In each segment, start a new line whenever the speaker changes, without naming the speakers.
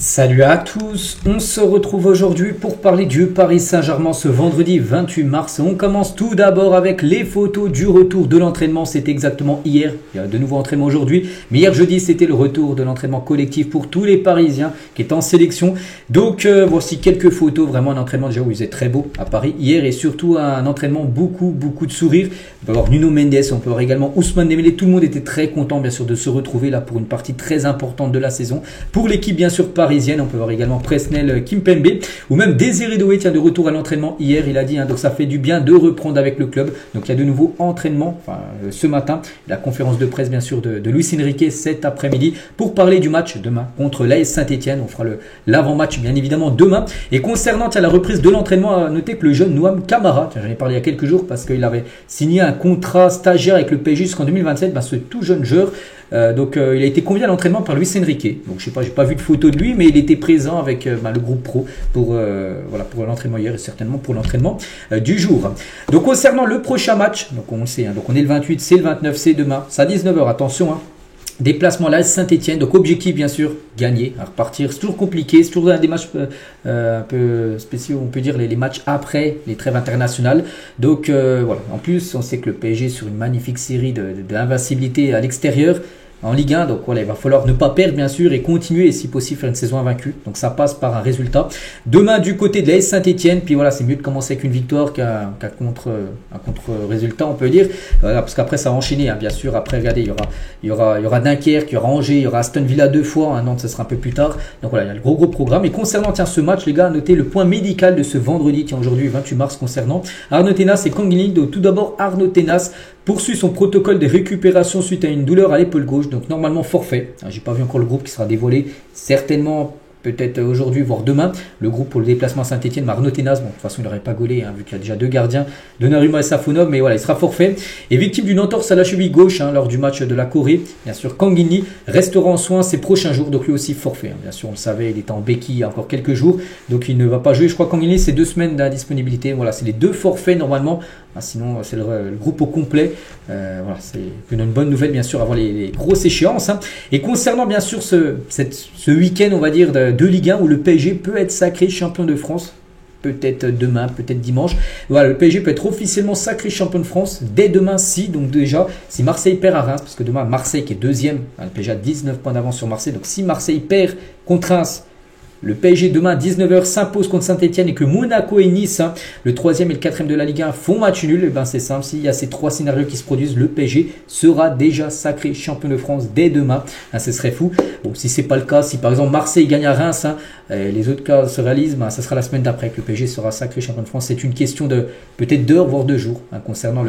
Salut à tous, on se retrouve aujourd'hui pour parler du Paris Saint-Germain ce vendredi 28 mars. On commence tout d'abord avec les photos du retour de l'entraînement. C'était exactement hier, il y a de nouveaux entraînements aujourd'hui. Mais hier jeudi, c'était le retour de l'entraînement collectif pour tous les Parisiens qui étaient en sélection. Donc voici quelques photos, vraiment un entraînement déjà où il faisait très beau à Paris hier. Et surtout un entraînement beaucoup de sourires. On peut avoir Nuno Mendes, on peut avoir également Ousmane Dembélé. Tout le monde était très content bien sûr de se retrouver là pour une partie très importante de la saison. Pour l'équipe bien sûr parisienne, on peut voir également Presnel Kimpembe ou même Désiré Doué tient de retour à l'entraînement hier, il a dit, donc ça fait du bien de reprendre avec le club. Donc il y a de nouveaux entraînements ce matin, la conférence de presse bien sûr de Luis Enrique cet après-midi pour parler du match demain contre l'AS Saint-Etienne. On fera l'avant-match bien évidemment demain. Et concernant la reprise de l'entraînement, à noter que le jeune Noam Camara, j'en ai parlé il y a quelques jours parce qu'il avait signé un contrat stagiaire avec le PSG jusqu'en 2027, ce tout jeune joueur. Il a été convié à l'entraînement par Luis Enrique. Donc je sais pas, j'ai pas vu de photo de lui, mais il était présent avec le groupe pro pour l'entraînement hier et certainement pour l'entraînement du jour. Donc concernant le prochain match, donc on le sait, donc on est le 28, c'est le 29, c'est demain, c'est à 19h, attention. Déplacement là, Saint-Etienne, donc objectif bien sûr, gagner, à repartir, c'est toujours compliqué, c'est toujours des matchs un peu spéciaux, on peut dire les matchs après les trêves internationales. Donc voilà, en plus on sait que le PSG est sur une magnifique série d'invincibilité à l'extérieur en Ligue 1, donc voilà, il va falloir ne pas perdre bien sûr et continuer et si possible faire une saison invaincue. Donc ça passe par un résultat. Demain du côté de l'AS Saint-Etienne, puis voilà, c'est mieux de commencer avec une victoire qu'un contre-résultat, on peut dire. Voilà, parce qu'après ça va enchaîner, bien sûr. Après, regardez, il y aura Dunkerque, il y aura Angers, il y aura Aston Villa 2 fois, Nantes, ça sera un peu plus tard. Donc voilà, il y a le gros programme. Et concernant ce match, les gars, notez le point médical de ce vendredi, aujourd'hui 28 mars, concernant Arnaud Tenas et Kangin. Donc tout d'abord, Arnaud Tenas poursuit son protocole de récupération suite à une douleur à l'épaule gauche, donc normalement forfait. J'ai pas vu encore le groupe qui sera dévoilé, certainement peut-être aujourd'hui, voire demain. Le groupe pour le déplacement à Saint-Etienne, Arnaud Tenas, bon, de toute façon il n'aurait pas gaulé, vu qu'il y a déjà deux gardiens, Donnarumma et Safonov, mais voilà, il sera forfait. Et victime d'une entorse à la cheville gauche lors du match de la Corée, bien sûr, Kangin restera en soins ces prochains jours, donc lui aussi forfait. Bien sûr, on le savait, il était en béquille il y a encore quelques jours, donc il ne va pas jouer. Je crois que Kangin, c'est 2 semaines d'indisponibilité. Voilà, c'est les 2 forfaits normalement. Sinon, c'est le groupe au complet. Voilà, c'est une bonne nouvelle, bien sûr, avant les grosses échéances. Et concernant, bien sûr, ce week-end, on va dire, de Ligue 1 où le PSG peut être sacré champion de France. Peut-être demain, peut-être dimanche. Voilà, le PSG peut être officiellement sacré champion de France dès demain si Marseille perd à Reims, parce que demain, Marseille qui est deuxième, le PSG a 19 points d'avance sur Marseille. Donc si Marseille perd contre Reims, le PSG demain à 19h s'impose contre Saint-Etienne et que Monaco et Nice, le 3e et le 4e de la Ligue 1, font match nul, et c'est simple, s'il y a ces 3 scénarios qui se produisent, le PSG sera déjà sacré champion de France dès demain. Ce serait fou. Bon, si c'est pas le cas, si par exemple Marseille gagne à Reims, les autres cas se réalisent, ça sera la semaine d'après que le PSG sera sacré champion de France. C'est une question de peut-être d'heures, voire de jours, concernant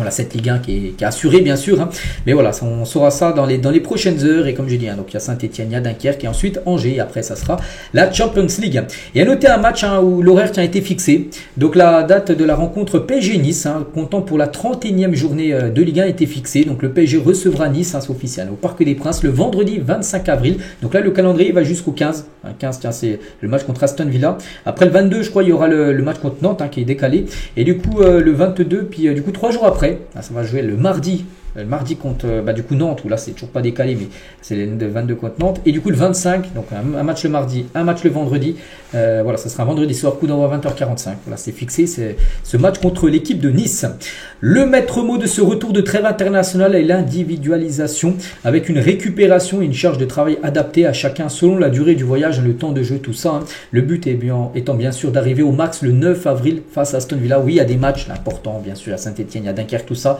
cette Ligue 1 qui est assurée bien sûr. Mais voilà, on saura ça dans les prochaines heures. Et comme j'ai dit, donc il y a Saint-Etienne, il y a Dunkerque et ensuite Angers. Et après, ça sera la Champions League. Et à noter un match où l'horaire a été fixé. Donc la date de la rencontre PSG-Nice, comptant pour la 31e journée de Ligue 1, a été fixée. Donc le PSG recevra Nice, c'est officiel, au Parc des Princes le vendredi 25 avril. Donc là, le calendrier va jusqu'au 15. 15, c'est le match contre Aston Villa. Après le 22, je crois, il y aura le match contre Nantes qui est décalé. Et du coup, le 22, puis du coup 3 jours après, ça va jouer le mardi contre du coup Nantes, où là c'est toujours pas décalé, mais c'est le 22 contre Nantes. Et du coup le 25, donc un match le mardi, un match le vendredi. Voilà, ça sera vendredi soir, coup d'envoi 20h45. Voilà, c'est fixé, c'est ce match contre l'équipe de Nice. Le maître mot de ce retour de trêve internationale est l'individualisation, avec une récupération et une charge de travail adaptée à chacun selon la durée du voyage et le temps de jeu, tout ça. Le but étant bien sûr d'arriver au max le 9 avril face à Aston Villa. Oui, il y a des matchs importants, bien sûr, à Saint-Etienne, il y a Dunkerque, tout ça.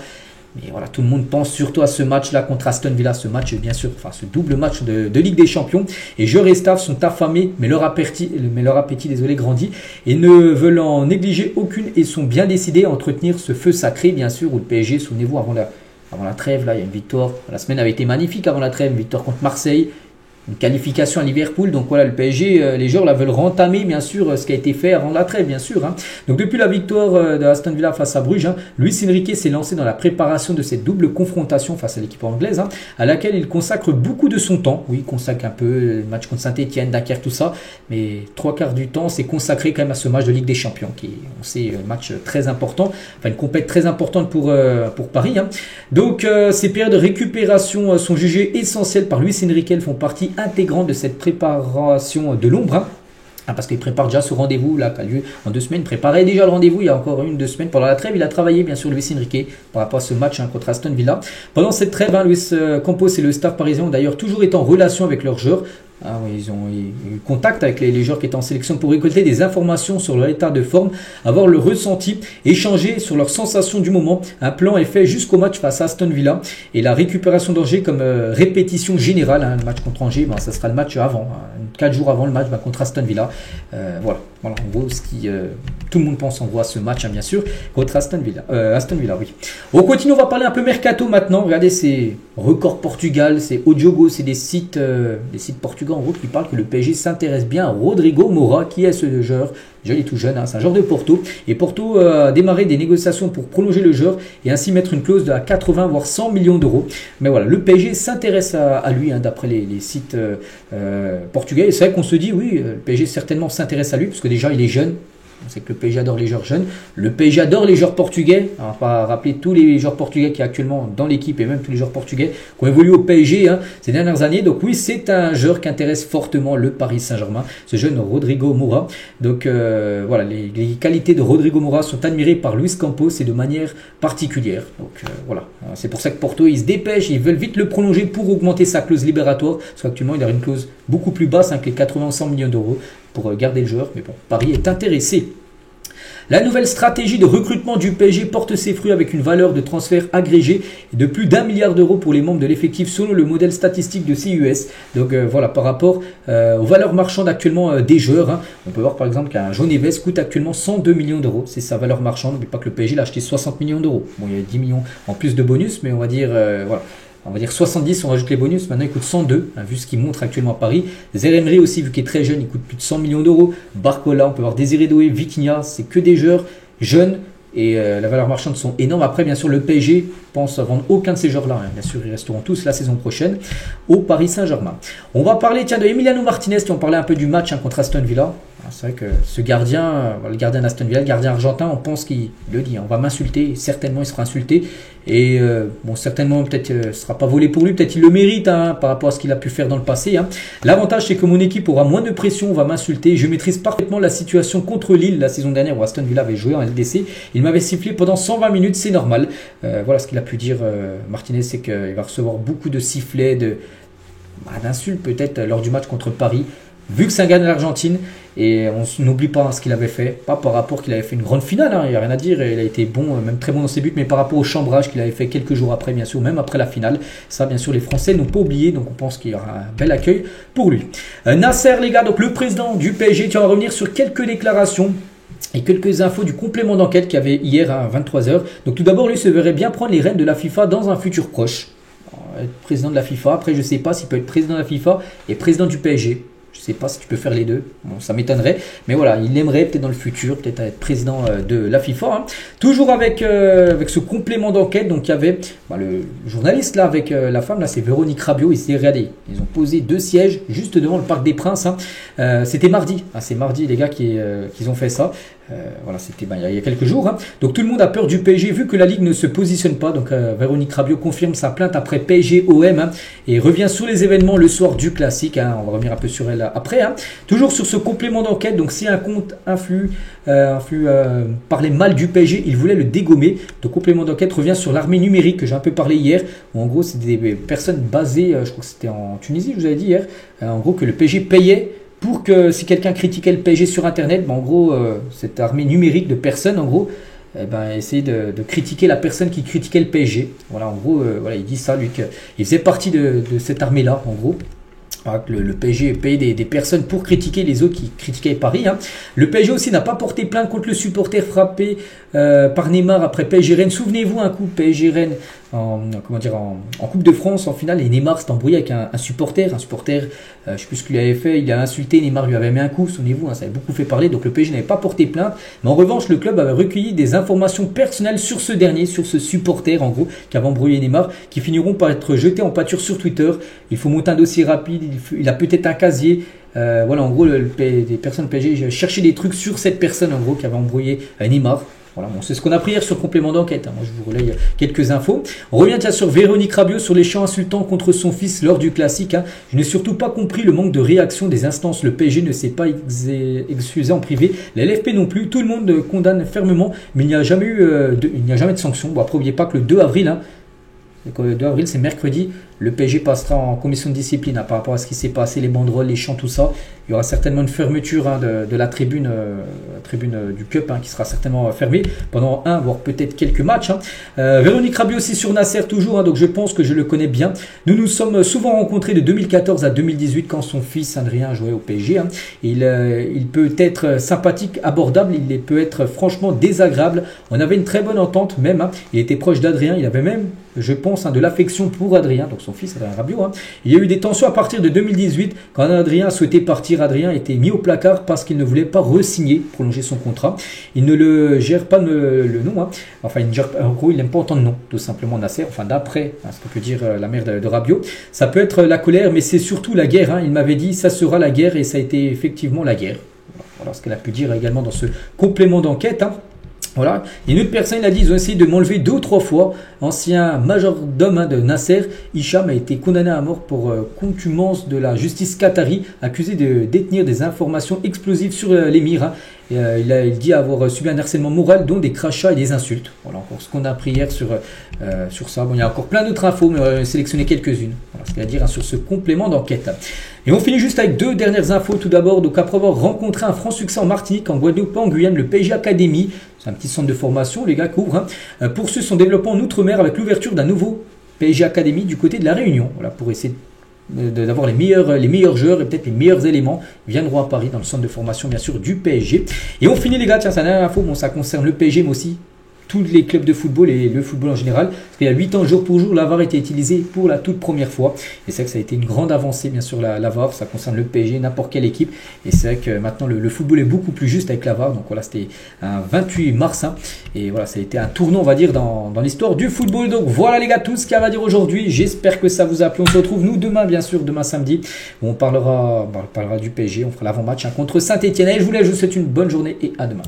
Mais voilà, tout le monde pense surtout à ce match-là contre Aston Villa, ce match bien sûr, ce double match de Ligue des Champions. Et joueurs et staff sont affamés, mais leur appétit grandit et ne veulent en négliger aucune et sont bien décidés à entretenir ce feu sacré, bien sûr, où le PSG, souvenez-vous, avant la trêve, là, il y a une victoire. La semaine avait été magnifique avant la trêve, une victoire contre Marseille. Une qualification à Liverpool, donc voilà, le PSG, les joueurs veulent rentamer bien sûr ce qui a été fait avant la trêve, bien sûr. Donc depuis la victoire de Aston Villa face à Bruges, Luis Enrique s'est lancé dans la préparation de cette double confrontation face à l'équipe anglaise, à laquelle il consacre beaucoup de son temps. Oui, il consacre un peu le match contre Saint-Etienne, Dunkerque, tout ça, mais 3/4 du temps c'est consacré quand même à ce match de Ligue des Champions, qui est, on sait, un match très important, enfin une compète très importante pour Paris. Donc ces périodes de récupération sont jugées essentielles par Luis Enrique, elles font partie partie intégrante de cette préparation de l'ombre. Hein. Parce qu'il prépare déjà ce rendez-vous là qui a lieu en 2 semaines. Il préparait déjà le rendez-vous il y a encore 1-2 semaines. Pendant la trêve, il a travaillé bien sûr Luis Enrique par rapport à ce match contre Aston Villa. Pendant cette trêve, Luis Campos et le staff parisien ont d'ailleurs toujours été en relation avec leurs joueurs. Ils ont eu contact avec les joueurs qui étaient en sélection pour récolter des informations sur leur état de forme, avoir le ressenti, échanger sur leurs sensations du moment. Un plan est fait jusqu'au match face à Aston Villa et la récupération d'Angers comme répétition générale. Le match contre Angers, ça sera le match avant, 4 jours avant le match contre Aston Villa. Voilà, en gros ce qui tout le monde pense en gros à ce match, bien sûr, contre Aston Villa. Oui. On continue, on va parler un peu mercato maintenant. Regardez, c'est Record Portugal, c'est Odiogo, c'est des sites portugais en gros qui parlent que le PSG s'intéresse bien à Rodrigo Moura. Qui est ce joueur? Déjà, il est tout jeune, c'est un joueur de Porto. Et Porto a démarré des négociations pour prolonger le joueur et ainsi mettre une clause de 80 voire 100 millions d'euros. Mais voilà, le PSG s'intéresse à lui, d'après les sites portugais. Et c'est vrai qu'on se dit, oui, le PSG certainement s'intéresse à lui, parce que déjà, il est jeune. On sait que le PSG adore les joueurs jeunes. Le PSG adore les joueurs portugais. On va pas rappeler tous les joueurs portugais qui sont actuellement dans l'équipe et même tous les joueurs portugais qui ont évolué au PSG ces dernières années. Donc oui, c'est un joueur qui intéresse fortement le Paris Saint-Germain, ce jeune Rodrigo Moura. Donc voilà, les qualités de Rodrigo Moura sont admirées par Luis Campos et de manière particulière. Donc voilà, c'est pour ça que Porto, ils se dépêchent, ils veulent vite le prolonger pour augmenter sa clause libératoire. Parce qu'actuellement, il a une clause beaucoup plus basse que les 80-100 millions d'euros pour garder le joueur. Mais bon, Paris est intéressé. La nouvelle stratégie de recrutement du PSG porte ses fruits avec une valeur de transfert agrégée de plus d'1 milliard d'euros pour les membres de l'effectif selon le modèle statistique de CUS. Donc voilà, par rapport aux valeurs marchandes actuellement des joueurs, on peut voir par exemple qu'un João Neves coûte actuellement 102 millions d'euros. C'est sa valeur marchande. N'oubliez pas que le PSG l'a acheté 60 millions d'euros. Bon, il y a 10 millions en plus de bonus, mais on va dire voilà. On va dire 70, on rajoute les bonus, maintenant il coûte 102, vu ce qu'il montre actuellement à Paris. Zaïre aussi, vu qu'il est très jeune, il coûte plus de 100 millions d'euros. Barcola, on peut voir Désiré Doué, Vitinha, c'est que des joueurs jeunes et la valeur marchande sont énormes. Après, bien sûr, le PSG pense à vendre aucun de ces joueurs-là. Bien sûr, ils resteront tous la saison prochaine au Paris Saint-Germain. On va parler de Emiliano Martinez, qui on parlait un peu du match contre Aston Villa. C'est vrai que ce gardien, le gardien d'Aston Villa, le gardien argentin, on pense qu'il le dit, on va m'insulter, certainement il sera insulté. Et bon, certainement, peut-être ce ne sera pas volé pour lui, peut-être il le mérite par rapport à ce qu'il a pu faire dans le passé. L'avantage, c'est que mon équipe aura moins de pression, on va m'insulter. Je maîtrise parfaitement la situation contre Lille la saison dernière où Aston Villa avait joué en LDC. Il m'avait sifflé pendant 120 minutes, c'est normal. Voilà ce qu'il a pu dire Martinez, c'est qu'il va recevoir beaucoup de sifflets, d'insultes peut-être lors du match contre Paris. Vu que c'est un gars de l'Argentine, et on n'oublie pas ce qu'il avait fait, pas par rapport qu'il avait fait une grande finale, il n'y a rien à dire, il a été bon, même très bon dans ses buts, mais par rapport au chambrage qu'il avait fait quelques jours après, bien sûr, même après la finale, ça bien sûr les Français n'ont pas oublié, donc on pense qu'il y aura un bel accueil pour lui. Nasser les gars, donc le président du PSG, tu vas revenir sur quelques déclarations et quelques infos du complément d'enquête qu'il y avait hier à 23h. Donc tout d'abord, lui se verrait bien prendre les rênes de la FIFA dans un futur proche. Être président de la FIFA, après je ne sais pas s'il peut être président de la FIFA et président du PSG. Je ne sais pas si tu peux faire les deux, bon, ça m'étonnerait, mais voilà, il aimerait peut-être dans le futur, peut-être être président de la FIFA. Toujours avec ce complément d'enquête, donc il y avait le journaliste là avec la femme, là c'est Véronique Rabiot, regardez, ils ont posé 2 sièges juste devant le Parc des Princes, c'était mardi, c'est mardi les gars qui ont fait ça. Voilà, c'était il y a quelques jours. Donc tout le monde a peur du PSG vu que la Ligue ne se positionne pas. Donc Véronique Rabiot confirme sa plainte après PSG-OM et revient sur les événements le soir du classique. On va revenir un peu sur elle après. Toujours sur ce complément d'enquête. Donc si un compte parlait mal du PSG, il voulait le dégommer. Donc complément d'enquête revient sur l'armée numérique que j'ai un peu parlé hier. Où en gros c'est des personnes basées, je crois que c'était en Tunisie, je vous avais dit hier. En gros que le PSG payait pour que si quelqu'un critiquait le PSG sur Internet, en gros, cette armée numérique de personnes, en gros, essayer de critiquer la personne qui critiquait le PSG. Voilà, en gros, voilà, il dit ça, lui, qu'il faisait partie de cette armée-là, en gros. Le PSG payait des personnes pour critiquer les autres qui critiquaient Paris. Le PSG aussi n'a pas porté plainte contre le supporter frappé par Neymar après PSG Rennes. Souvenez-vous un coup PSG Rennes en Coupe de France en finale et Neymar s'est embrouillé avec un supporter. Je ne sais plus ce qu'il avait fait, il a insulté, Neymar lui avait mis un coup, souvenez-vous, ça avait beaucoup fait parler, donc le PSG n'avait pas porté plainte. Mais en revanche, le club avait recueilli des informations personnelles sur ce dernier, sur ce supporter en gros, qui avait embrouillé Neymar, qui finiront par être jetés en pâture sur Twitter. Il faut monter un dossier rapide, il a peut-être un casier. Voilà, en gros, des personnes PSG cherchaient des trucs sur cette personne en gros qui avait embrouillé Neymar. Voilà, bon, c'est ce qu'on a pris hier sur complément d'enquête. Moi, je vous relaye quelques infos. On revient sur Véronique Rabiot sur les chants insultants contre son fils lors du classique. Je n'ai surtout pas compris le manque de réaction des instances. Le PSG ne s'est pas excusé en privé. La LFP non plus. Tout le monde condamne fermement, mais il n'y a jamais eu de sanction. Bon, après, n'oubliez pas que le 2 avril, le 2 avril, c'est mercredi. Le PSG passera en commission de discipline par rapport à ce qui s'est passé, les banderoles, les chants, tout ça. Il y aura certainement une fermeture de la tribune du Cup qui sera certainement fermée pendant voire peut-être quelques matchs. Véronique Rabiot aussi sur Nasser toujours, donc je pense que je le connais bien. Nous nous sommes souvent rencontrés de 2014 à 2018 quand son fils Adrien jouait au PSG. Il peut être sympathique, abordable, il peut être franchement désagréable. On avait une très bonne entente même. Il était proche d'Adrien, il avait même, je pense, de l'affection pour Adrien, donc son fils Adrien Rabiot. Il y a eu des tensions à partir de 2018 quand Adrien souhaitait partir. Adrien a été mis au placard parce qu'il ne voulait pas re-signer, prolonger son contrat. Il ne le gère pas le nom. Enfin, en gros, il n'aime pas entendre non, tout simplement Nasser. Enfin, d'après ce que peut dire la mère de Rabiot. Ça peut être la colère, mais c'est surtout la guerre. Il m'avait dit, ça sera la guerre, et ça a été effectivement la guerre. Voilà ce qu'elle a pu dire également dans ce complément d'enquête. Voilà. Et une autre personne, il a dit, ils ont essayé de m'enlever 2 ou 3 fois. Ancien majordome de Nasser, Hicham a été condamné à mort pour contumace de la justice qatari, accusé de détenir des informations explosives sur l'émir. Il dit avoir subi un harcèlement moral, dont des crachats et des insultes. Voilà encore ce qu'on a appris hier sur ça. Bon, il y a encore plein d'autres infos, mais on va sélectionner quelques-unes. Voilà ce qu'il y a à dire sur ce complément d'enquête. Et on finit juste avec 2 dernières infos. Tout d'abord, donc après avoir rencontré un franc succès en Martinique, en Guadeloupe, en Guyane, le PSG Academy, c'est un petit centre de formation, les gars couvrent, poursuit son développement en Outre-mer avec l'ouverture d'un nouveau PSG Academy du côté de la Réunion. Voilà, pour essayer d'avoir les meilleurs joueurs et peut-être les meilleurs éléments viendront à Paris dans le centre de formation bien sûr du PSG. Et on finit les gars, tiens, c'est la dernière info, bon ça concerne le PSG mais aussi tous les clubs de football et le football en général, parce qu'il y a 8 ans jour pour jour, la VAR était utilisée pour la toute première fois, et c'est vrai que ça a été une grande avancée bien sûr la VAR, ça concerne le PSG, n'importe quelle équipe, et c'est vrai que maintenant le football est beaucoup plus juste avec la VAR, donc voilà, c'était un 28 mars, et voilà, ça a été un tournant on va dire dans l'histoire du football. Donc voilà les gars, tout ce qu'il y a à dire aujourd'hui, j'espère que ça vous a plu. On se retrouve nous demain bien sûr, demain samedi, où on parlera du PSG, on fera l'avant-match contre Saint-Etienne, et je vous souhaite une bonne journée et à demain.